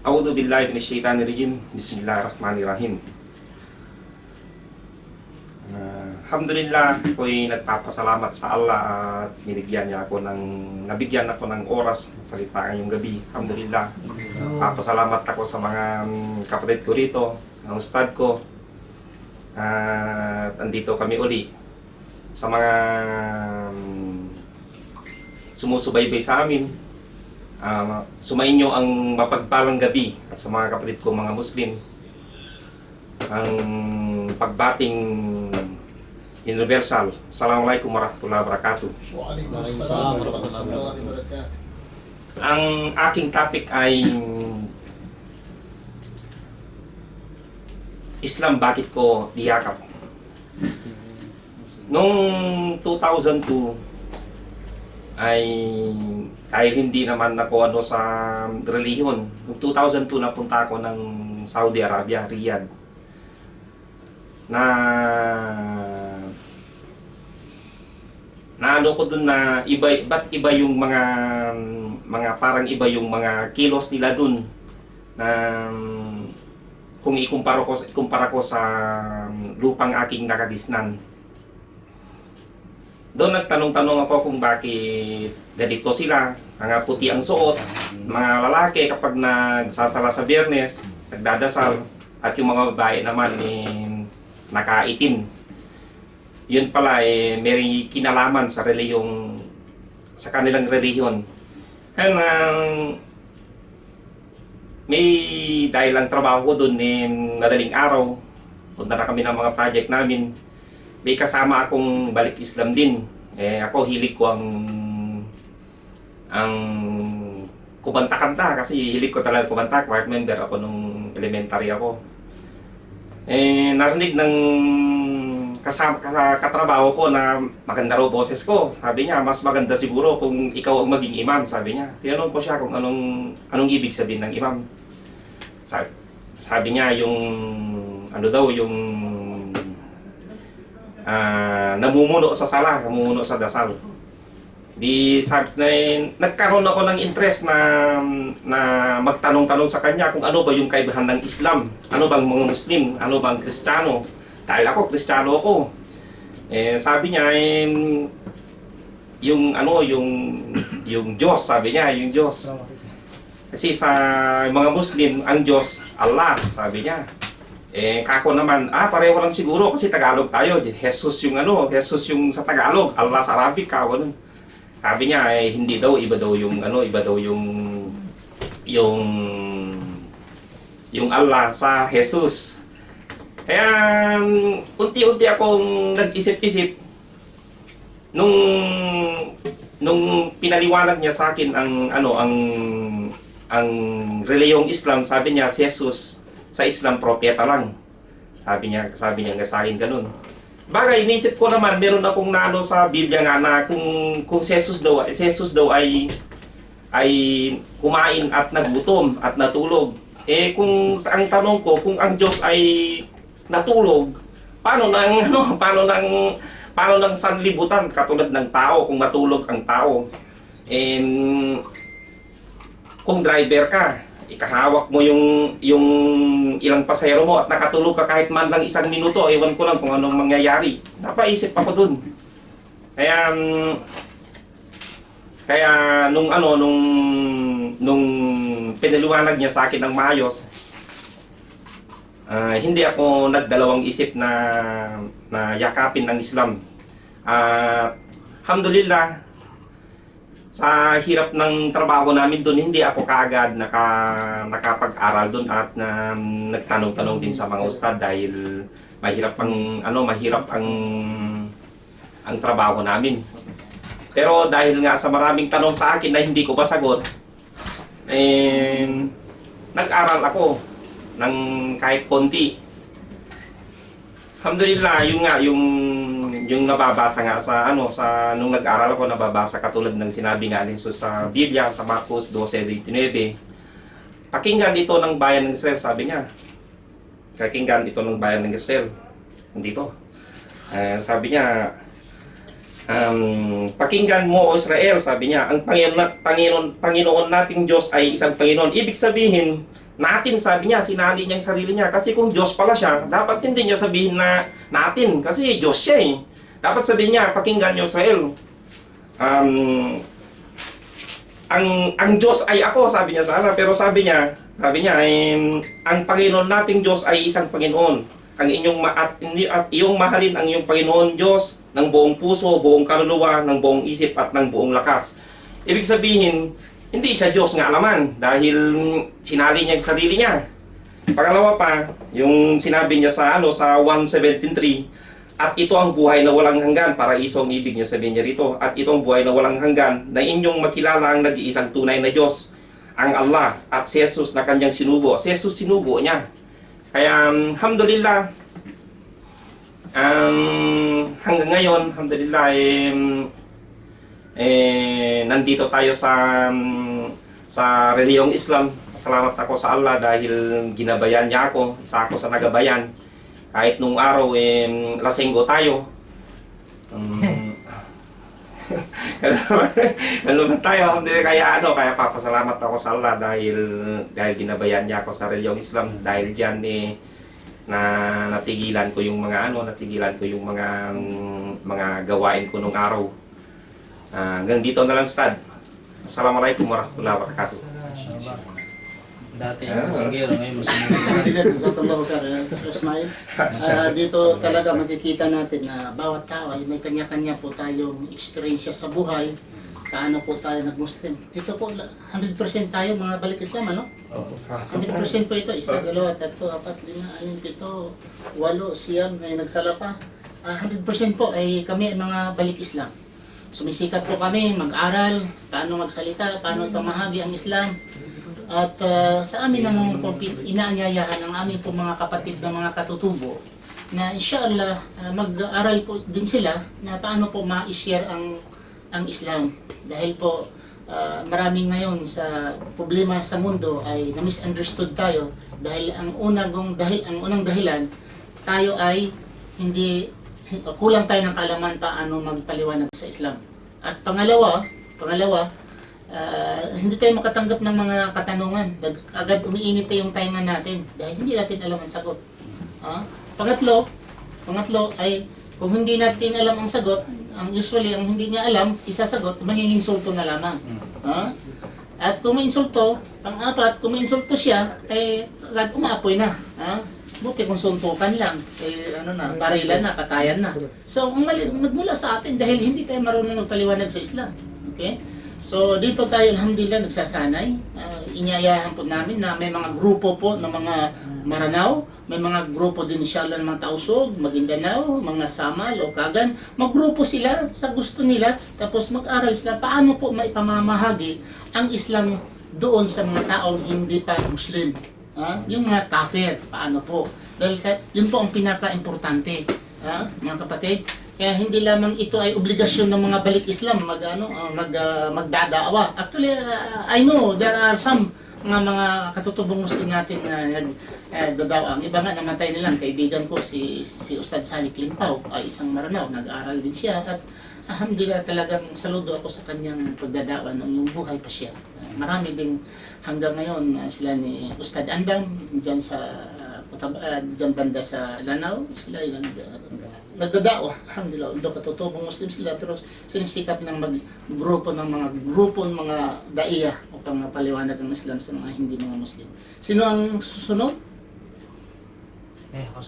A'udzu billahi minasyaitonir rajim. Bismillahirrahmanirrahim. Alhamdulillah, ako'y nagpapasalamat sa Allah at nabigyan ako ng oras salita ngayong gabi. Alhamdulillah. Papasalamat ako sa mga kapatid ko rito, ang ustad ko. At andito kami uli sa mga sumusubaybay sa amin. Sumainyo ang mapagpalang gabi at sa mga kapatid ko mga Muslim ang pagbating universal. Assalamualaikum warahmatullahi wabarakatuh. Waalaikumsalam warahmatullahi wabarakatuh. Ang aking topic ay Islam, bakit ko niyakap? Noong 2002 ay dahil hindi naman ako sa relihiyon. Noong 2002 napunta ako ng Saudi Arabia, Riyadh. Na ano ko dun na ba't iba yung mga parang iba yung mga kilos nila dun na kung ikumpara ko sa lupang aking nakagisnan. Doon nagtanong-tanong ako kung bakit ganito sila. Mga puti ang suot, mga lalaki kapag nagsasala sa Biyernes, nagdadasal, at yung mga babae naman nakaitim. Yun pala may kinalaman sa kanilang relihiyon. And may dahil ang trabaho ko doon madaling araw, punta na kami ng mga project namin. May kasama akong balik Islam din. Ako hilig ko ang kumanta-kanta kasi hilig ko talaga kumanta. Choir member ako nung elementary ako. Narinig ng katrabaho ko na maganda raw boses ko. Sabi niya, mas maganda siguro kung ikaw ang maging imam, sabi niya. Tinanong ko siya kung anong ibig sabihin ng imam. Sabi niya yung namumuno sa sala, namumuno sa dasal. Nagkaroon ako ng interest na magtanong-tanong sa kanya kung ano ba yung kaibahan ng Islam, ano bang mga Muslim, ano bang Kristiyano. Dahil ako, Kristiyano ako. Sabi niya, yung Diyos, sabi niya, yung Diyos. Kasi sa mga Muslim, ang Diyos, Allah, sabi niya. Kako naman, pareho lang siguro kasi Tagalog tayo. Jesus yung sa Tagalog, Allah sa Arabic, kako nun. Sabi niya, hindi daw, iba daw yung Allah sa Jesus. Kaya unti-unti akong nag-isip-isip nung pinaliwanag niya sa akin ang reliyong Islam. Sabi niya, si Jesus sa Islam propeta lang. Sabi niya nga sa akin ganun. Bagay, inisip ko naman, meron akong naano sa Biblia nga na kung si Jesus daw ay kumain at nagutom at natulog. Kung ang tanong ko, kung ang Diyos ay natulog, paano nang sanlibutan katulad ng tao kung matulog ang tao? Kung driver ka, ikahawak mo yung ilang pasahero mo at nakatulog ka kahit man lang 1 minuto, ewan ko lang kung anong mangyayari. Napaisip ako dun. Kaya nung pinaliwanag niya sa akin ng maayos, hindi ako nagdalawang isip na yakapin ng Islam. Alhamdulillah, sa hirap ng trabaho namin doon, hindi ako kaagad nakapag-aral doon at nagtanong-tanong din sa mga ustad dahil mahirap ang trabaho namin. Pero dahil nga sa maraming tanong sa akin na hindi ko masagot, nag-aral ako ng kahit konti. Alhamdulillah, yung nababasa nga nung nag-aral ako, nababasa katulad ng sinabi nga ni Jesus sa Biblia sa Marcos 12:29. Pakinggan ito ng bayan ng Israel, sabi niya. Pakinggan ito ng bayan ng Israel. Dito. Sabi niya, pakinggan mo o Israel, sabi niya, ang Panginoon nating Diyos ay isang Panginoon. Ibig sabihin, natin, sabi niya, sinali niya yung sarili niya. Kasi kung Diyos pala siya, dapat hindi niya sabihin na natin. Kasi Diyos siya eh. Dapat sabihin niya, pakinggan niyo Israel. Ang Diyos ay ako, sabi niya sana. Pero sabi niya, ang Panginoon nating Diyos ay isang Panginoon. Ang at iyong mahalin ang iyong Panginoon Diyos ng buong puso, buong kaluluwa, ng buong isip at ng buong lakas. Ibig sabihin, hindi siya Diyos nga alaman dahil sinali niya yung sarili niya. Pangalawa pa, yung sinabi niya sa sa 1:17:3, at ito ang buhay na walang hanggan, paraiso ang ibig niya sabihin niya rito. At ito ang buhay na walang hanggan, na inyong makilala ang nag-iisang tunay na Diyos, ang Allah, at si Jesus na kanyang sinugo. Si Jesus sinugo niya. Kaya alhamdulillah, hanggang ngayon, alhamdulillah, nandito tayo sa reliyong Islam. Salamat ako sa Allah dahil ginabayan niya ako. Isa ako sa nagabayan. Kahit nung araw, lasenggo tayo. Ano ba tayo? Kaya papasalamat ako sa Allah dahil ginabayan niya ako sa reliyong Islam. Dahil diyan na natigilan ko yung mga mga gawain ko nung araw. Hanggang dito na lang, Stad. Assalamualaikum warahmatullahi wabarakatuh. Dati yung masingero, ngayon masingero. Alhamdulillah, jazakallahu khairan, Sir Ismail. Dito talaga makikita natin na bawat tao ay may kanya-kanya po tayong experience sa buhay. Paano po tayo nag-Muslim. Dito po, 100% tayo mga balik Islam, ano? 100% po ito. 1, 2, 3, 4, 5, 6, 7, 8, 9, 10, nagsala pa. 100% po ay kami ay mga balik Islam. Sumisikap po kami mag-aral, paano magsalita, paano pamahagi ang Islam. At sa amin naman po inaanyayahan ng aming po mga kapatid na mga katutubo na inshallah mag-aral po din sila na paano po ma-share ang Islam. Dahil po maraming ngayon sa problema sa mundo ay na-misunderstood tayo dahil ang unang dahilan tayo ay kulang tayo ng kaalaman paano magpaliwanag sa Islam. At pangalawa, hindi tayo makatanggap ng mga katanungan. Agad umiinit yung tainga natin dahil hindi natin alam ang sagot. Pangatlo ay kung hindi natin alam ang sagot, usually ang hindi niya alam, isasagot, magiging insulto na lamang. At kung may insulto, pang-apat, kung may insulto siya, ay agad umaapoy na. Buti kung suntukan lang, barilan na, patayan na. So, nagmula sa atin dahil hindi tayo marunong magpaliwanag sa Islam. Okay? So, dito tayo, alhamdulillah, nagsasanay. Inyayahan po namin na may mga grupo po ng mga Maranao, may mga grupo din inshallah ng mga Tausug, Maguindanao, mga Samal, Okagan. Maggrupo sila sa gusto nila, tapos mag-aral sila paano po maipamamahagi ang Islam doon sa mga taong hindi pa Muslim. Yung mga kafir, paano po? Dahil yun po ang pinaka-importante, mga kapatid. Kaya hindi lamang ito ay obligasyon ng mga balik Islam magdadaawa. Actually, I know there are some mga katutubong Muslim natin na nagdadawa. Ang iba nga namatay nilang kaibigan ko si Ustad Salik Limpaw ay isang Maranao, nag-aaral din siya at alhamdulillah talagang saludo ako sa kanyang pagdadawa nung buhay pa siya. Marami din hanggang ngayon sila ni Ustad Andam dyan sa dyan banda sa Lanao, sila ay nagdadawa. Alhamdulillah, although katutubong Muslim sila pero sinisikap ng grupo ng mga daiya upang mapaliwanag ang Islam sa mga hindi mga Muslim. Sino ang susunod? Ako